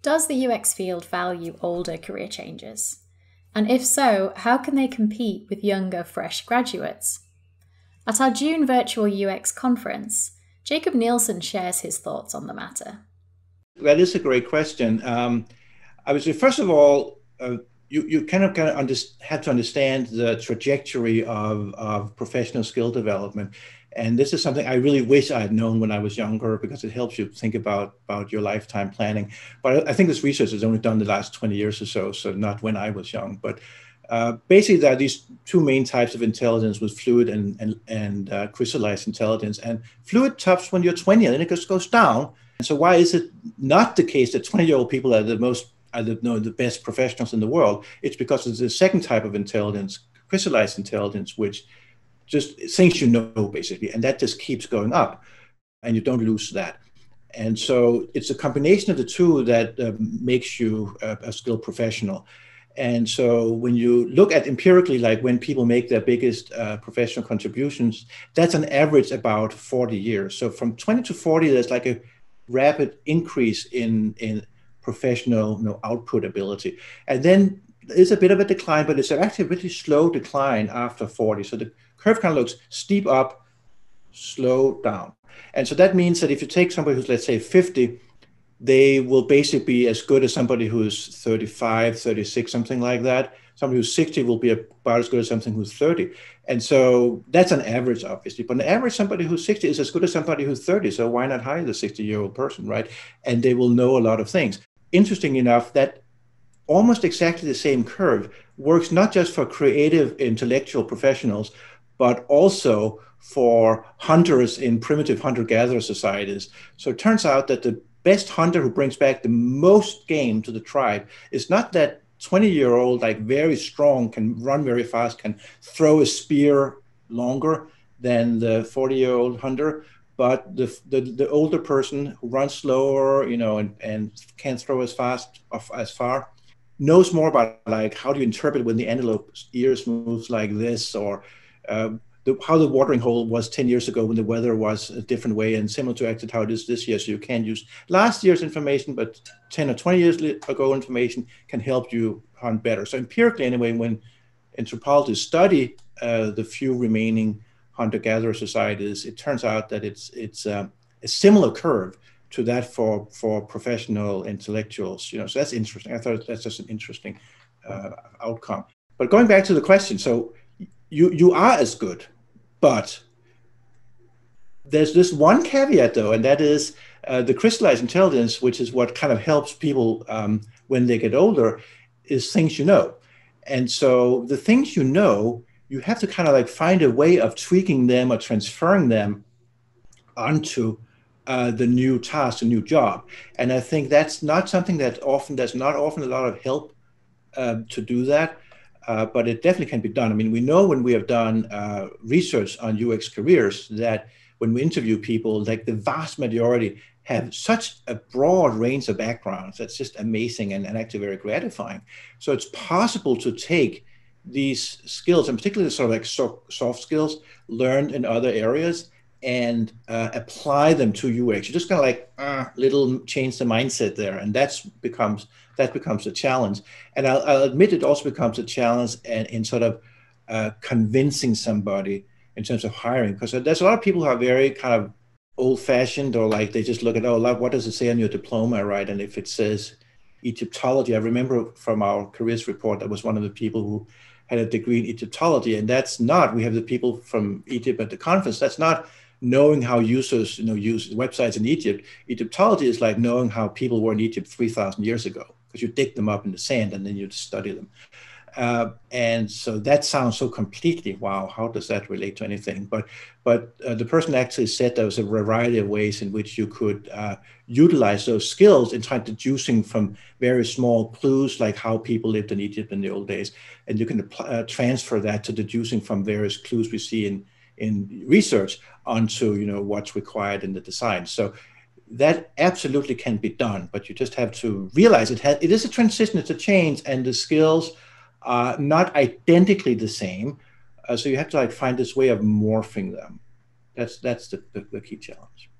Does the UX field value older career changers? And if so, how can they compete with younger, fresh graduates? At our June virtual UX conference, Jacob Nielsen shares his thoughts on the matter. That is a great question. I would say, first of all, you have to understand the trajectory of professional skill development. And this is something I really wish I had known when I was younger, because it helps you think about your lifetime planning. But I think this research is only done the last 20 years or so, so not when I was young. But basically, there are these two main types of intelligence, with fluid and crystallized intelligence. And fluid tops when you're 20, and then it just goes down. And so why is it not the case that 20-year-old people are the best professionals in the world? It's because it's the second type of intelligence, crystallized intelligence, which just things you know, basically, and that just keeps going up, and you don't lose that. And so it's a combination of the two that makes you a skilled professional. And so when you look at empirically, like when people make their biggest professional contributions, that's an average about 40 years. So from 20 to 40, there's like a rapid increase in professional output ability. And then it's a bit of a decline, but it's actually a really slow decline after 40. So the curve kind of looks steep up, slow down. And so that means that if you take somebody who's, let's say, 50, they will basically be as good as somebody who's 35, 36, something like that. Somebody who's 60 will be about as good as something who's 30. And so that's an average, obviously. But on average, somebody who's 60 is as good as somebody who's 30. So why not hire the 60-year-old person, right? And they will know a lot of things. Interesting enough, that almost exactly the same curve works not just for creative intellectual professionals, but also for hunters in primitive hunter-gatherer societies. So it turns out that the best hunter who brings back the most game to the tribe is not that 20-year-old, like very strong, can run very fast, can throw a spear longer than the 40-year-old hunter, but the older person who runs slower, and can't throw as fast, as far, knows more about, like, how do you interpret when the antelope's ears moves like this, or how the watering hole was 10 years ago when the weather was a different way, and similar to actually how it is this year. So you can't use last year's information, but 10 or 20 years ago information can help you hunt better. So empirically, anyway, when anthropologists study the few remaining hunter-gatherer societies, it turns out that it's a similar curve to that for professional intellectuals. So that's interesting. I thought that's just an interesting outcome. But going back to the question, so you are as good, but there's this one caveat, though, and that is the crystallized intelligence, which is what kind of helps people when they get older, is things you know. And so the things you have to kind of like find a way of tweaking them or transferring them onto the new task, the new job. And I think that's not something there's not often a lot of help to do that. But it definitely can be done. I mean, we know when we have done research on UX careers that when we interview people, like the vast majority have such a broad range of backgrounds. That's just amazing and actually very gratifying. So it's possible to take these skills, and particularly sort of like soft skills learned in other areas, and apply them to UX. You just kind of like little change the mindset there, and that becomes a challenge. And I'll admit it also becomes a challenge in sort of convincing somebody in terms of hiring, because there's a lot of people who are very kind of old-fashioned, or like they just look at, oh, what does it say on your diploma, right? And if it says Egyptology, I remember from our careers report, that was one of the people who had a degree in Egyptology, and that's not, we have the people from Egypt at the conference, that's not knowing how users use websites in Egypt. Egyptology is like knowing how people were in Egypt 3,000 years ago, because you dig them up in the sand and then you study them. And so that sounds so completely, wow, how does that relate to anything? But the person actually said there was a variety of ways in which you could utilize those skills in trying to deducing from very small clues, like how people lived in Egypt in the old days. And you can transfer that to deducing from various clues we see in research onto what's required in the design. So that absolutely can be done, but you just have to realize it is a transition, it's a change, and the skills are not identically the same. So you have to like find this way of morphing them. That's the key challenge.